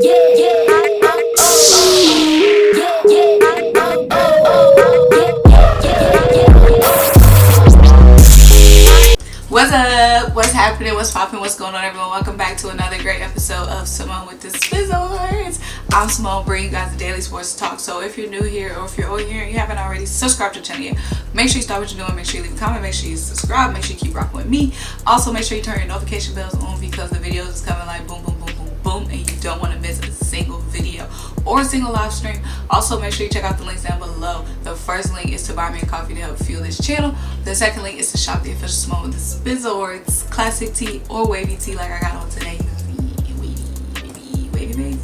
What's up? What's happening? What's popping? What's going on, everyone? Welcome back to another great episode of Simone with the Sports. I'm Simone, bringing you guys the daily sports talk. So if you're new here or if you're old here and you haven't already subscribed to the channel yet, make sure you start what you're doing. Make sure you leave a comment. Make sure you subscribe. Make sure you keep rocking with me. Also, make sure you turn your notification bells on because the videos is coming like boom, boom, boom, boom, boom, and you don't want to miss a single video or a single live stream. Also, make sure you check out the links down below. The first link is to buy me a coffee to help fuel this channel. The second link is to shop the official Simone with the Sports classic tee or wavy tee like I got on today. Wavy.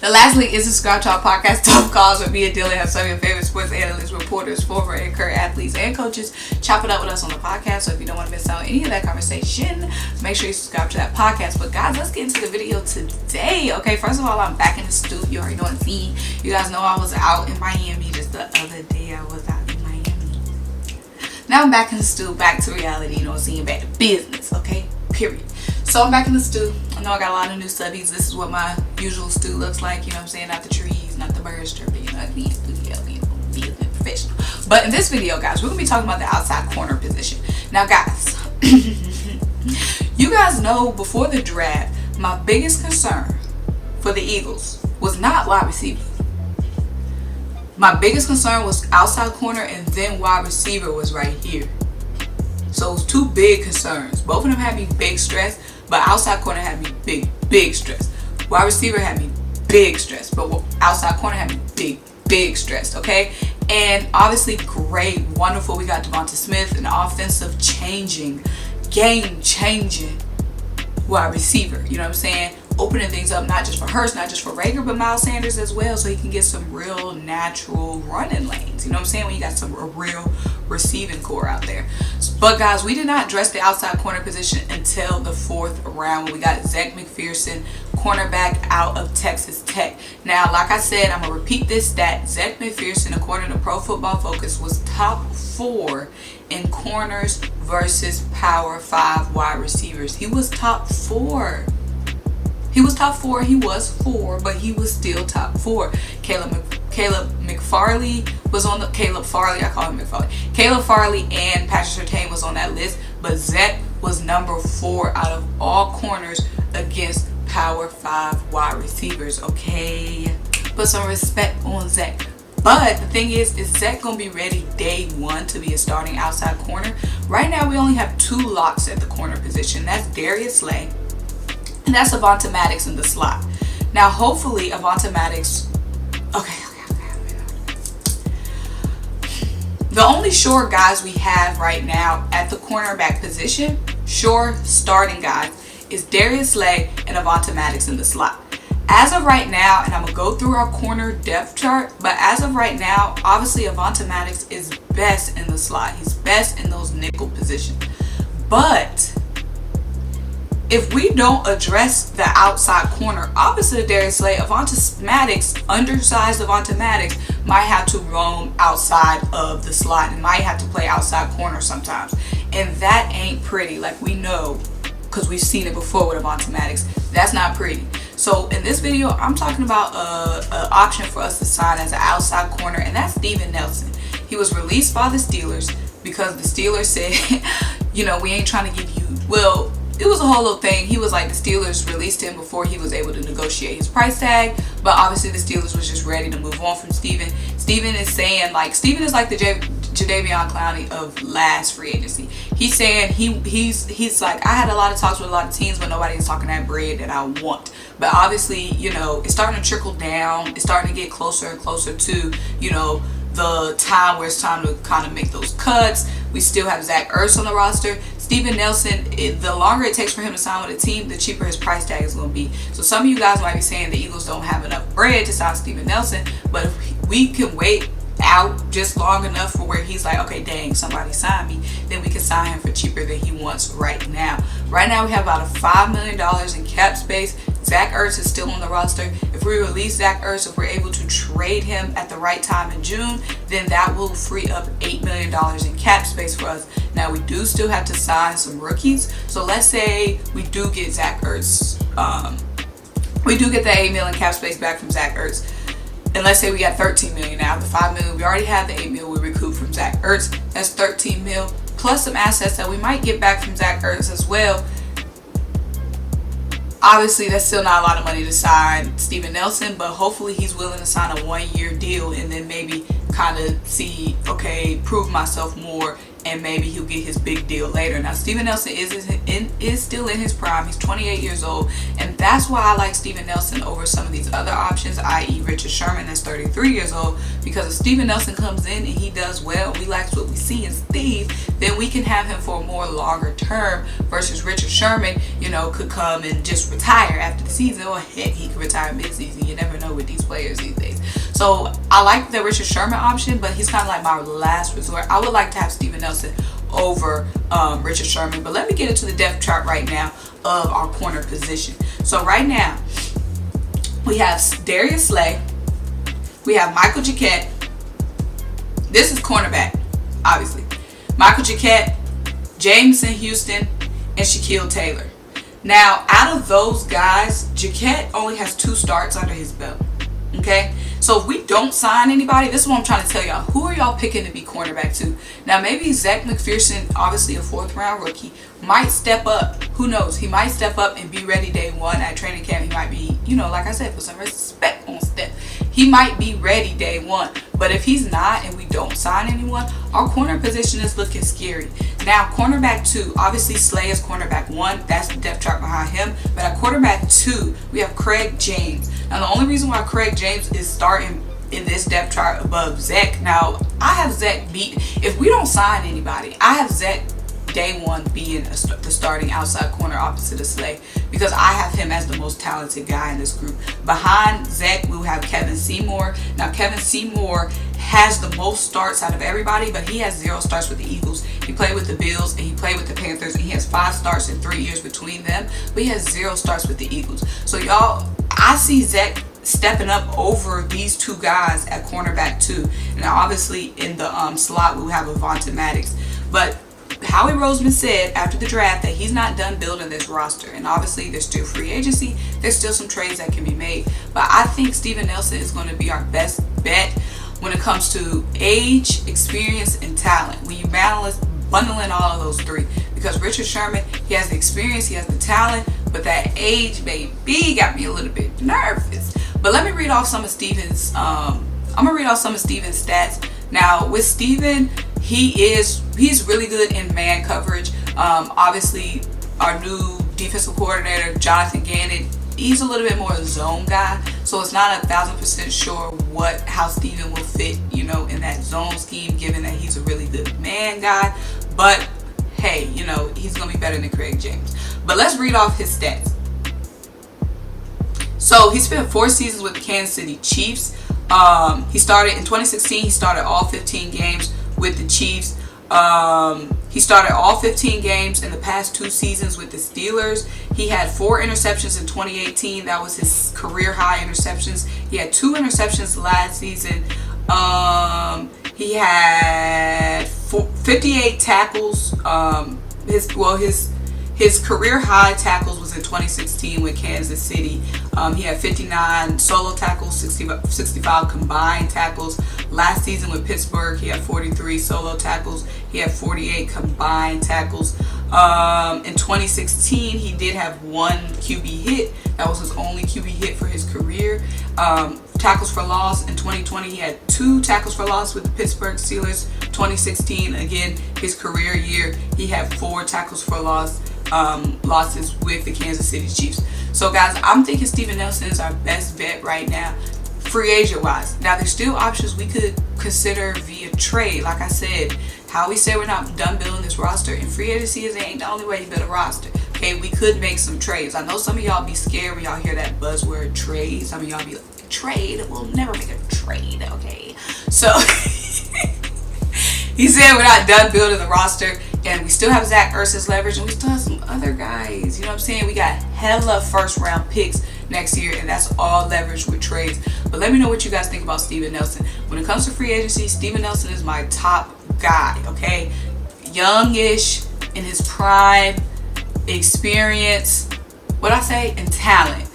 The last link is to subscribe to our podcast, Tough Calls with me and Dylan. Have some of your favorite sports analysts, reporters, former and current athletes, and coaches chop it up with us on the podcast. So if you don't want to miss out on any of that conversation, make sure you subscribe to that podcast. But guys, let's get into the video today. Okay, first of all, I'm back in the studio. You already know what I'm seeing. You guys know I was out in Miami just the other day. I was out in Miami. Now I'm back in the stew, back to reality, you know what I'm saying, back to business, okay, period. So I'm back in the stew. I know I got a lot of new subbies. This is what my usual stew looks like, you know what I'm saying, not the trees, not the birds chirping, you know, the studio, you know, being professional. But in this video, guys, we're going to be talking about the outside corner position. Now, guys, you guys know before the draft, my biggest concern for the Eagles was not wide receiver. My biggest concern was outside corner, and then wide receiver was right here. So it was two big concerns. Both of them had me big stress, but outside corner had me big stress. Wide receiver had me big stress, but outside corner had me big stress, okay? And obviously great, wonderful. We got DEVONTA Smith, an offensive changing, game changing wide receiver. You know what I'm saying? Opening things up not just for Hurst, not just for Rager, but Miles Sanders as well, so he can get some real natural running lanes. You know what I'm saying? When you got some real receiving core out there. But guys, we did not address the outside corner position until the 4th round when we got Zech Mcphearson, cornerback out of Texas Tech. Now, like I said, I'm gonna repeat this stat. Zech Mcphearson, according to Pro Football Focus, was top 4 in corners versus Power 5 wide receivers. He was top 4. He was top 4. He was 4, but he was still top 4. Caleb McFarley was on the Caleb Farley and Patrick SURTAIN was on that list, but Zech was number 4 out of all corners against Power 5 wide receivers. Okay, put some respect on Zech. But the thing is Zech gonna be ready day 1 to be a starting outside corner? Right now, we only have 2 locks at the corner position. That's Darius and that's Avonte Maddox in the slot. Now, hopefully, Avonte Maddox. Okay. The only sure guys we have right now at the cornerback position, sure starting guys, is Darius and Avonte Maddox in the slot. As of right now, and I'm gonna go through our corner depth chart, but as of right now, obviously Avonte Maddox is best in the slot. He's best in those nickel positions. But if we don't address the outside corner opposite of Darius Avonte Maddox, undersized Avonte Maddox, might have to roam outside of the slot and might have to play outside corner sometimes. And that ain't pretty, like we know, because we've seen it before with Avonte Maddox. That's not pretty. So in this video, I'm talking about an option for us to sign as an outside corner, and that's Steven Nelson. He was released by the Steelers because the Steelers said, you know, we ain't trying to give you, well, it was a whole little thing. He was like, the Steelers released him before he was able to negotiate his price tag. But obviously the Steelers was just ready to move on from Steven. Steven is saying, like, Steven is like the Jadeveon Clowney of last free agency. He's saying he's like, I had a lot of talks with a lot of teams, but nobody is talking that bread that I want. But obviously, you know, it's starting to trickle down. It's starting to get closer and closer to, you know, the time where it's time to kind of make those cuts. We still have Zach Ertz on the roster. Steven Nelson, the longer it takes for him to sign with a team, the cheaper his price tag is going to be. So some of you guys might be saying the Eagles don't have enough bread to sign Steven Nelson, but if we can wait out just long enough for where he's like, okay, dang, somebody sign me, then we can sign him for cheaper than he wants right now. Right now we have about a $5 million in cap space. Zach Ertz is still on the roster. If we release Zach Ertz, if we're able to trade him at the right time in June, then that will free up $8 million in cap space for us. Now, we do still have to sign some rookies. So let's say we do get Zach Ertz we do get the $8 million cap space back from Zach Ertz. And let's say we got $13 million now. The $5 million, we already have the $8 million we recouped from Zach Ertz. That's $13 million plus some assets that we might get back from Zach Ertz as well. Obviously, that's still not a lot of money to sign Steven Nelson, but hopefully he's willing to sign a 1-year deal and then maybe kind of see, okay, prove myself more, and maybe he'll get his big deal later. Now, Steven Nelson is still in his prime. He's 28 years old, and that's why I like Steven Nelson over some of these other options, i.e. Richard Sherman, that's 33 years old, because if Steven Nelson comes in and he does well, we like what we see in Steve, then we can have him for a more longer term versus Richard Sherman, you know, could come and just retire after the season, or heck, he could retire mid-season. You never know with these players these days. So I like the Richard Sherman option, but he's kind of like my last resort. I would like to have Steven Nelson over Richard Sherman, but let me get into the depth chart right now of our corner position. So right now we have Darius Slay, we have Michael Jacquet. This is cornerback, obviously. Michael Jacquet, Jameson Houston, and Shaquille Taylor. Now, out of those guys, Jacquet only has 2 starts under his belt. Okay, so if we don't sign anybody, this is what I'm trying to tell y'all. Who are y'all picking to be cornerback to? Now, maybe Zech Mcphearson, obviously a 4th-round rookie, might step up. Who knows? He might step up and be ready day 1 at training camp. He might be, you know, like I said, put some respect on step. He might be ready day 1. But if he's not and we don't sign anyone, our corner position is looking scary. Now, cornerback 2, obviously Slay is cornerback 1. That's the depth chart behind him. But at quarterback 2, we have Craig James. Now, the only reason why Craig James is starting in this depth chart above Zech, now, I have Zech beat. If we don't sign anybody, I have Zech day 1 being the starting outside corner opposite of Slay, because I have him as the most talented guy in this group. Behind Zech, we'll have Kevin Seymour. Now, Kevin Seymour has the most starts out of everybody, but he has 0 starts with the Eagles. He played with the Bills and he played with the Panthers, and he has 5 starts in 3 years between them, but he has 0 starts with the Eagles. So y'all, I see Zech stepping up over these 2 guys at cornerback 2. Now, obviously in the slot, we'll have Avonta Maddox, but Howie Roseman said after the draft that he's not done building this roster, and obviously there's still free agency, there's still some trades that can be made, but I think Steven Nelson is going to be our best bet when it comes to age, experience, and talent. When you bundle in all of those 3, because Richard Sherman, he has the experience, he has the talent, but that age maybe got me a little bit nervous. But let me read off some of Steven's I'm gonna read off some of Steven's stats. Now, with Steven, he's really good in man coverage. Obviously, our new defensive coordinator, Jonathan Gannon, he's a little bit more a zone guy, so it's not 1,000% sure how Steven will fit, you know, in that zone scheme, given that he's a really good man guy. But hey, you know, he's gonna be better than Craig James. But let's read off his stats. So he spent 4 seasons with the Kansas City Chiefs. He started in 2016. He started all 15 games with the Chiefs. He started all 15 games in the past 2 seasons with the Steelers. He had 4 interceptions in 2018. That was his career high interceptions. He had 2 interceptions last season. He had 58 tackles. His career high tackles was in 2016 with Kansas City. He had 59 solo tackles, 65 combined tackles. Last season with Pittsburgh, he had 43 solo tackles. He had 48 combined tackles. In 2016, he did have 1 QB hit. That was his only QB hit for his career. Tackles for loss in 2020, he had 2 tackles for loss with the Pittsburgh Steelers. 2016, again, his career year, he had 4 tackles for loss. Losses with the Kansas City Chiefs. So guys, I'm thinking Steven Nelson is our best bet right now, free agent wise. Now, there's still options we could consider via trade. Like I said, how we say we're not done building this roster, and free agency ain't the only way you build a roster. Okay, we could make some trades. I know some of y'all be scared when y'all hear that buzzword trade. Some of y'all be like, trade? We'll never make a trade. Okay, so he said we're not done building the roster, and we still have Zach Ertz's leverage, and we still have some other guys. You know what I'm saying? We got hella first-round picks next year, and that's all leverage with trades. But let me know what you guys think about Steven Nelson. When it comes to free agency, Steven Nelson is my top guy, okay? Youngish, in his prime, experience, and talent.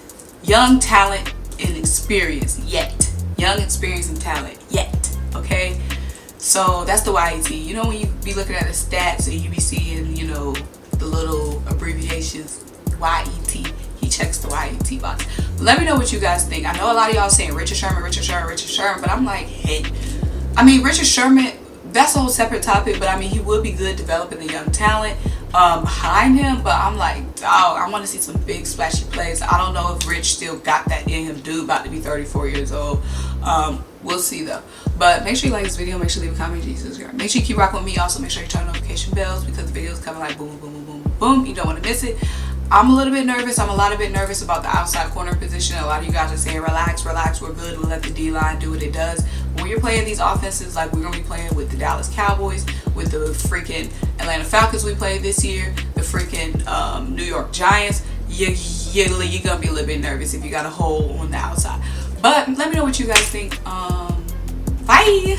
young talent and experience yet. Young experience and talent yet. Okay. So that's the YET. You know when you be looking at the stats and you be seeing, you know, the little abbreviations, YET. He checks the YET box. Let me know what you guys think. I know a lot of y'all saying Richard Sherman, but I'm like, hey, I mean, Richard Sherman, that's a whole separate topic, but I mean, he would be good developing the young talent behind him, but I'm like, dog, I want to see some big splashy plays. I don't know if Rich still got that in him. Dude about to be 34 years old. We'll see though. But make sure you like this video, make sure you leave a comment, subscribe. Make sure you keep rocking with me. Also make sure you turn notification bells because the videos coming like boom, boom, boom, boom, boom. You don't want to miss it. I'm a little bit nervous. I'm a lot bit nervous about the outside corner position. A lot of you guys are saying, relax, we're good. We'll let the D-line do what it does. When you're playing these offenses, like we're going to be playing with the Dallas Cowboys, with the freaking Atlanta Falcons we played this year, the freaking New York Giants, you're going to be a little bit nervous if you got a hole on the outside. But let me know what you guys think. Bye!